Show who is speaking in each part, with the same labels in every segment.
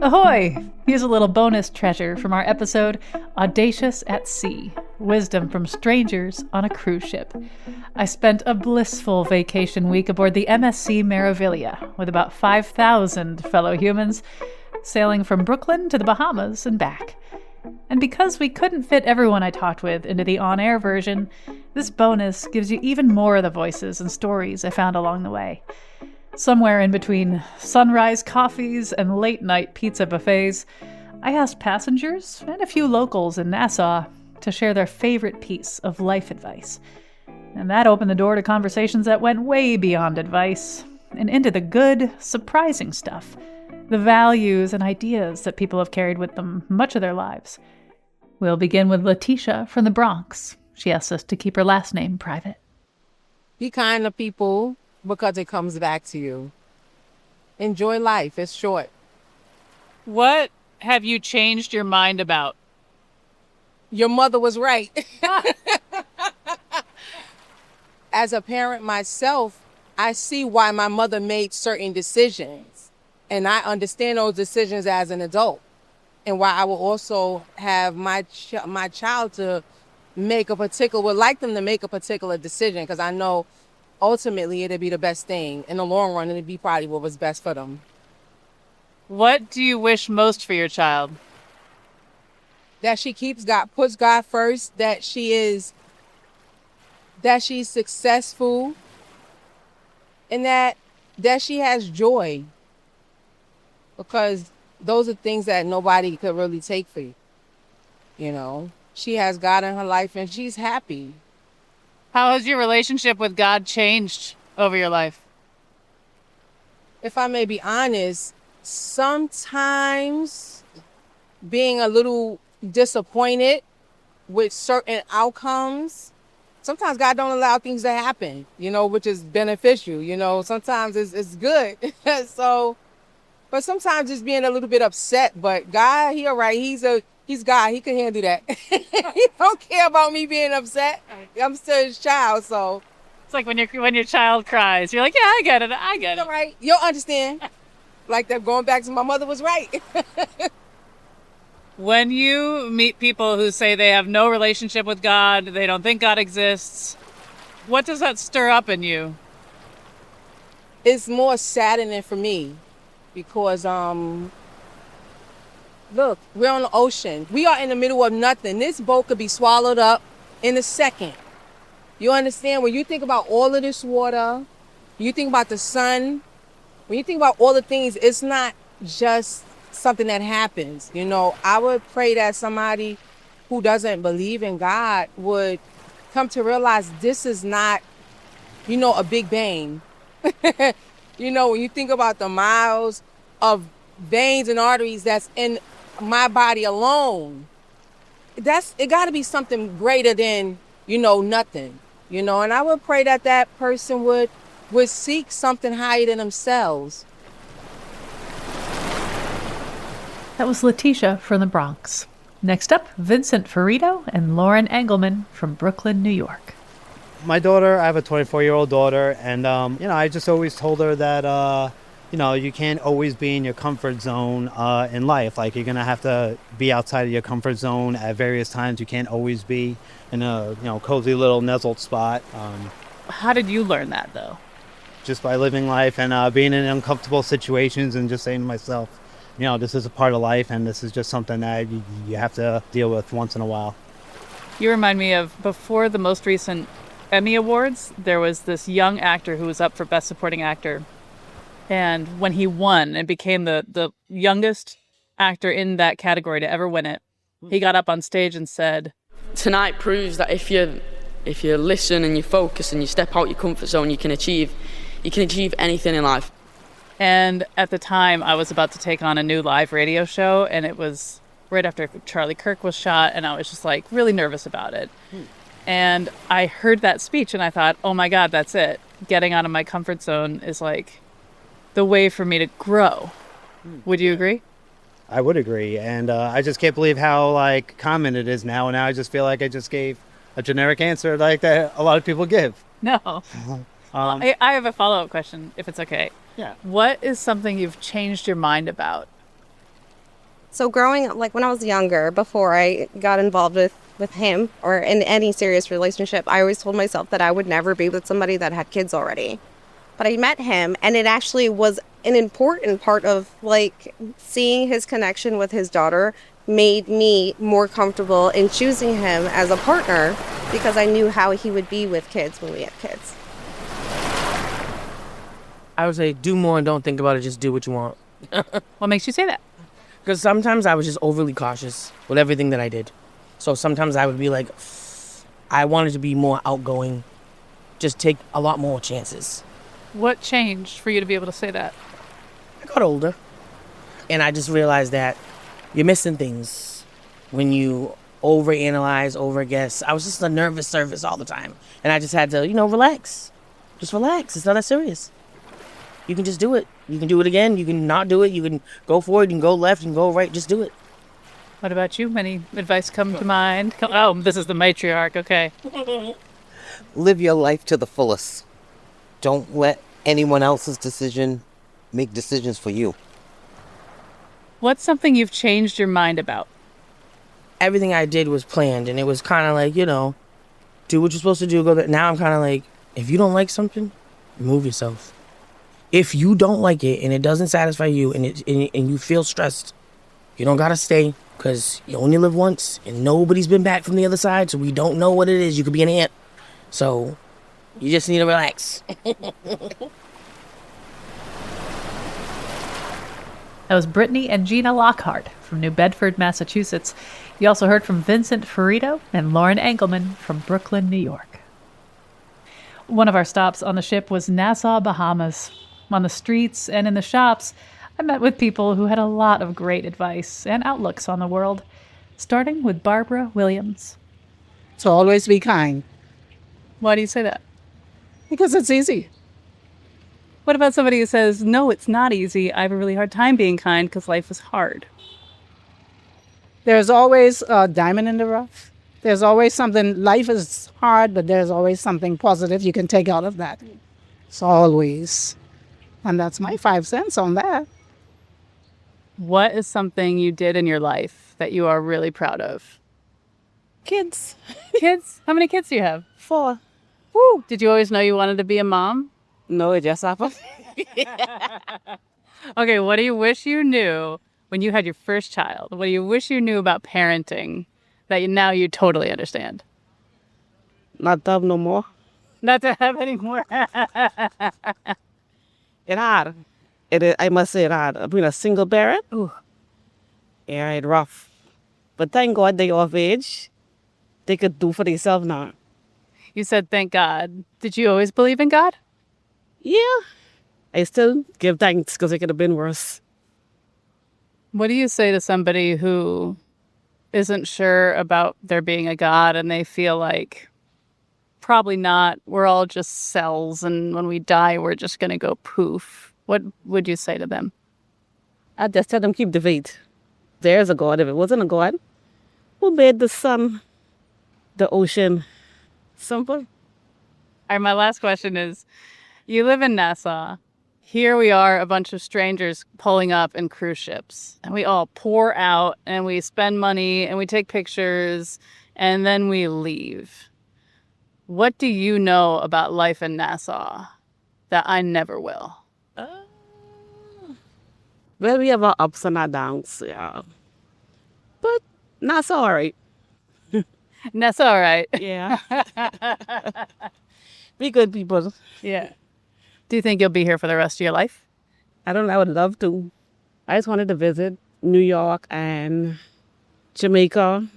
Speaker 1: Ahoy! Here's a little bonus treasure from our episode, Audacious at Sea, Wisdom from Strangers on a Cruise Ship. I spent a blissful vacation week aboard the MSC Meraviglia with about 5,000 fellow humans, sailing from Brooklyn to the Bahamas and back. And because we couldn't fit everyone I talked with into the on-air version, this bonus gives you even more of the voices and stories I found along the way. Somewhere in between sunrise coffees and late-night pizza buffets, I asked passengers and a few locals in Nassau to share their favorite piece of life advice. And that opened the door to conversations that went way beyond advice and into the good, surprising stuff, the values and ideas that people have carried with them much of their lives. We'll begin with Latisha from the Bronx. She asked us to keep her last name private.
Speaker 2: Be kind to people because it comes back to you. Enjoy life. It's short.
Speaker 3: What have you changed your mind about?
Speaker 2: Your mother was right. As a parent myself, I see why my mother made certain decisions. And I understand those decisions as an adult. And why I will also have my child to would like them to make a particular decision, because I know ultimately it'd be the best thing. In the long run, it'd be probably what was best for them.
Speaker 3: What do you wish most for your child?
Speaker 2: That she puts God first, that she's successful, and that she has joy. Because those are things that nobody could really take for you. You know, she has God in her life and she's happy.
Speaker 3: How has your relationship with God changed over your life?
Speaker 2: If I may be honest, sometimes being a little disappointed with certain outcomes, sometimes God don't allow things to happen, which is beneficial. Sometimes it's good. But sometimes just being a little bit upset. But God, he all right. He's God. He can handle that. He don't care about me being upset. I'm still his child, so.
Speaker 3: It's like when your child cries, you're like, yeah, I get it.
Speaker 2: All right. You'll understand. Like that, going back to my mother was right.
Speaker 3: When you meet people who say they have no relationship with God, they don't think God exists, what does that stir up in you?
Speaker 2: It's more saddening for me. Because, look, we're on the ocean. We are in the middle of nothing. This boat could be swallowed up in a second. You understand? When you think about all of this water, you think about the sun, when you think about all the things, it's not just something that happens. I would pray that somebody who doesn't believe in God would come to realize this is not, a big bang. When you think about the miles of veins and arteries that's in my body alone, it got to be something greater than, nothing, and I would pray that person would seek something higher than themselves.
Speaker 1: That was Latisha from the Bronx. Next up, Vincent Ferrito and Lauren Englemann from Brooklyn, New York.
Speaker 4: My daughter, I have a 24-year-old daughter, and, I just always told her that, you can't always be in your comfort zone in life. Like, you're going to have to be outside of your comfort zone at various times. You can't always be in a, cozy little nuzzled spot.
Speaker 3: How did you learn that, though?
Speaker 4: Just by living life and being in uncomfortable situations and just saying to myself, this is a part of life, and this is just something that you have to deal with once in a while.
Speaker 3: You remind me of before the most recent Emmy Awards, there was this young actor who was up for Best Supporting Actor. And when he won and became the youngest actor in that category to ever win it, he got up on stage and said,
Speaker 5: "Tonight proves that if you listen and you focus and you step out your comfort zone, you can achieve anything in life."
Speaker 3: And at the time, I was about to take on a new live radio show, and it was right after Charlie Kirk was shot, and I was just like really nervous about it. And I heard that speech and I thought, oh my God, that's it. Getting out of my comfort zone is like the way for me to grow. Would you agree?
Speaker 4: I would agree. And I just can't believe how common it is now. And now I just feel like I just gave a generic answer like that a lot of people give.
Speaker 3: No. I have a follow-up question, if it's okay.
Speaker 4: Yeah.
Speaker 3: What is something you've changed your mind about?
Speaker 6: So growing up, like when I was younger, before I got involved with him or in any serious relationship, I always told myself that I would never be with somebody that had kids already. But I met him, and it actually was an important part of like seeing his connection with his daughter made me more comfortable in choosing him as a partner because I knew how he would be with kids when we had kids.
Speaker 7: I would say do more and don't think about it. Just do what you want.
Speaker 3: What makes you say that?
Speaker 7: Because sometimes I was just overly cautious with everything that I did. So sometimes I would be like, I wanted to be more outgoing, just take a lot more chances.
Speaker 3: What changed for you to be able to say that?
Speaker 7: I got older, and I just realized that you're missing things when you overanalyze, overguess. I was just a nervous service all the time, and I just had to, relax. Just relax. It's not that serious. You can just do it. You can do it again. You can not do it. You can go forward. You can go left. You can go right. Just do it.
Speaker 3: What about you? Any advice come to mind? Oh, this is the matriarch. Okay.
Speaker 8: Live your life to the fullest. Don't let anyone else's decision make decisions for you.
Speaker 3: What's something you've changed your mind about?
Speaker 7: Everything I did was planned, and it was kind of like, do what you're supposed to do. Go there. Now I'm kind of like, if you don't like something, remove yourself. If you don't like it and it doesn't satisfy you and you feel stressed, you don't gotta stay because you only live once and nobody's been back from the other side, so we don't know what it is. You could be an ant. So you just need to relax.
Speaker 1: That was Brittney and Jeana Lockhart from New Bedford, Massachusetts. You also heard from Vincent Ferrito and Lauren Englemann from Brooklyn, New York. One of our stops on the ship was Nassau, Bahamas. On the streets and in the shops, I met with people who had a lot of great advice and outlooks on the world, starting with Barbara Williams.
Speaker 9: So always be kind,
Speaker 3: Why do you say that?
Speaker 9: because it's easy.
Speaker 3: What about somebody who says, no, it's not easy. I have a really hard time being kind because life is hard.
Speaker 9: There's always a diamond in the rough. There's always something, life is hard, but there's always something positive you can take out of that. It's always. And that's my 5 cents on that.
Speaker 3: What is something you did in your life that you are really proud of?
Speaker 9: Kids.
Speaker 3: Kids? How many kids do you have?
Speaker 9: 4.
Speaker 3: Woo! Did you always know you wanted to be a mom?
Speaker 9: No, it just happened.
Speaker 3: Okay, what do you wish you knew when you had your first child? What do you wish you knew about parenting that now you totally understand?
Speaker 9: Not to have no more.
Speaker 3: Not to have any more.
Speaker 9: It hard. I must say it hard. I've been a single parent. Ooh. Yeah, it's rough. But thank God they of age. They could do for themselves now.
Speaker 3: You said thank God. Did you always believe in God?
Speaker 9: Yeah. I still give thanks because it could have been worse.
Speaker 3: What do you say to somebody who isn't sure about there being a God and they feel like probably not, we're all just cells and when we die we're just going to go poof? What would you say to them?
Speaker 9: I just tell them keep the faith. There's a God. If it wasn't a God, who made the sun, the ocean? Simple.
Speaker 3: All right, my last question is, you live in Nassau. Here we are, a bunch of strangers pulling up in cruise ships. And we all pour out and we spend money and we take pictures and then we leave. What do you know about life in Nassau that I never will?
Speaker 9: Well, we have our ups and our downs, yeah. But that's all right.
Speaker 3: That's all right.
Speaker 9: Yeah. Be good people.
Speaker 3: Yeah. Do you think you'll be here for the rest of your life?
Speaker 9: I don't know. I would love to. I just wanted to visit New York and Jamaica.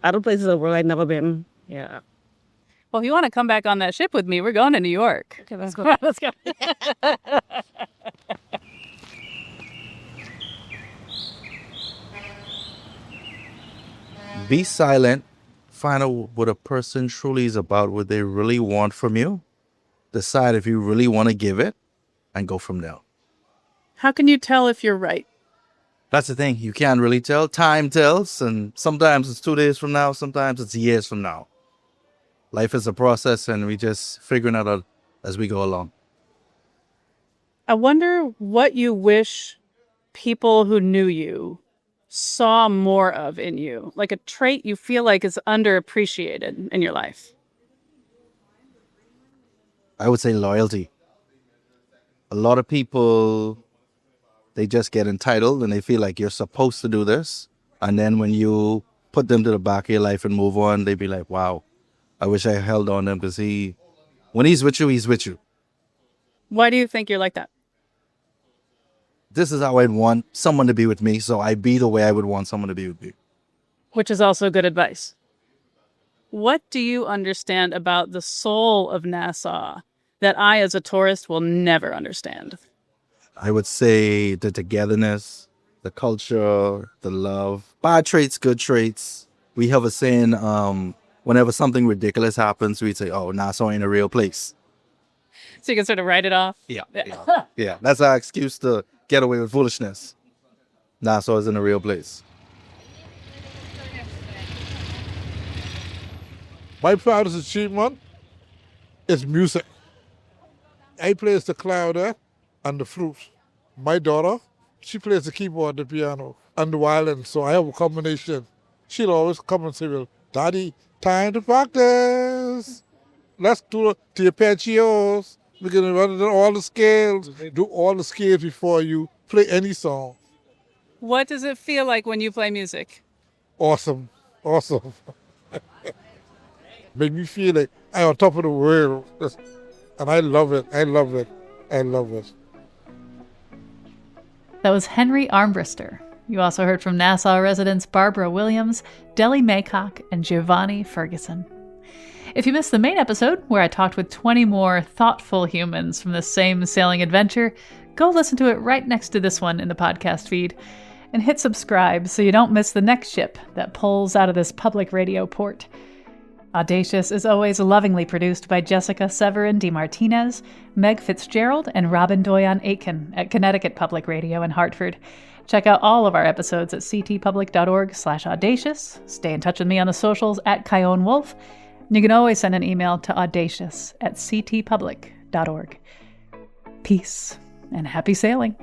Speaker 9: Other places in the world I've never been. Yeah.
Speaker 3: Well, if you want to come back on that ship with me, we're going to New York.
Speaker 9: Okay, let's go.
Speaker 3: Let's go.
Speaker 10: Be silent. Find out what a person truly is about, what they really want from you. Decide if you really want to give it and go from there.
Speaker 3: How can you tell if you're right?
Speaker 10: That's the thing. You can't really tell. Time tells, and sometimes it's 2 days from now, sometimes it's years from now. Life is a process, and we just figuring it out as we go along.
Speaker 3: I wonder what you wish people who knew you saw more of in you, like a trait you feel like is underappreciated in your life.
Speaker 10: I would say loyalty. A lot of people, they just get entitled and they feel like you're supposed to do this. And then when you put them to the back of your life and move on, they be like, wow, I wish I held on to him because when he's with you, he's with you.
Speaker 3: Why do you think you're like that?
Speaker 10: This is how I'd want someone to be with me, so I be the way I would want someone to be with me.
Speaker 3: Which is also good advice. What do you understand about the soul of Nassau that I, as a tourist, will never understand?
Speaker 10: I would say the togetherness, the culture, the love, bad traits, good traits. We have a saying, whenever something ridiculous happens, we'd say, oh, Nassau ain't a real place.
Speaker 3: So you can sort of write it off?
Speaker 10: Yeah. That's our excuse to get away with foolishness. Nassau isn't a real place.
Speaker 11: My proudest achievement is music. I plays the clarinet and the flute. My daughter, she plays the keyboard, the piano, and the violin, so I have a combination. She'll always come and say, well, Daddy, time to practice. Let's do the arpeggios. We're going to run all the scales. Do all the scales before you play any song.
Speaker 3: What does it feel like when you play music?
Speaker 11: Awesome. Make me feel like I'm on top of the world. And I love it.
Speaker 1: That was Henry Armbrister. You also heard from Nassau residents Barbara Williams, Dellie Maycock, and Giovanni Ferguson. If you missed the main episode, where I talked with 20 more thoughtful humans from the same sailing adventure, go listen to it right next to this one in the podcast feed. And hit subscribe so you don't miss the next ship that pulls out of this public radio port. Audacious is always lovingly produced by Jessica Severin DeMartinez, Meg Fitzgerald, and Robin Doyon Aitken at Connecticut Public Radio in Hartford. Check out all of our episodes at ctpublic.org/audacious. Stay in touch with me on the socials at Chion Wolf. You can always send an email to audacious@ctpublic.org. Peace and happy sailing.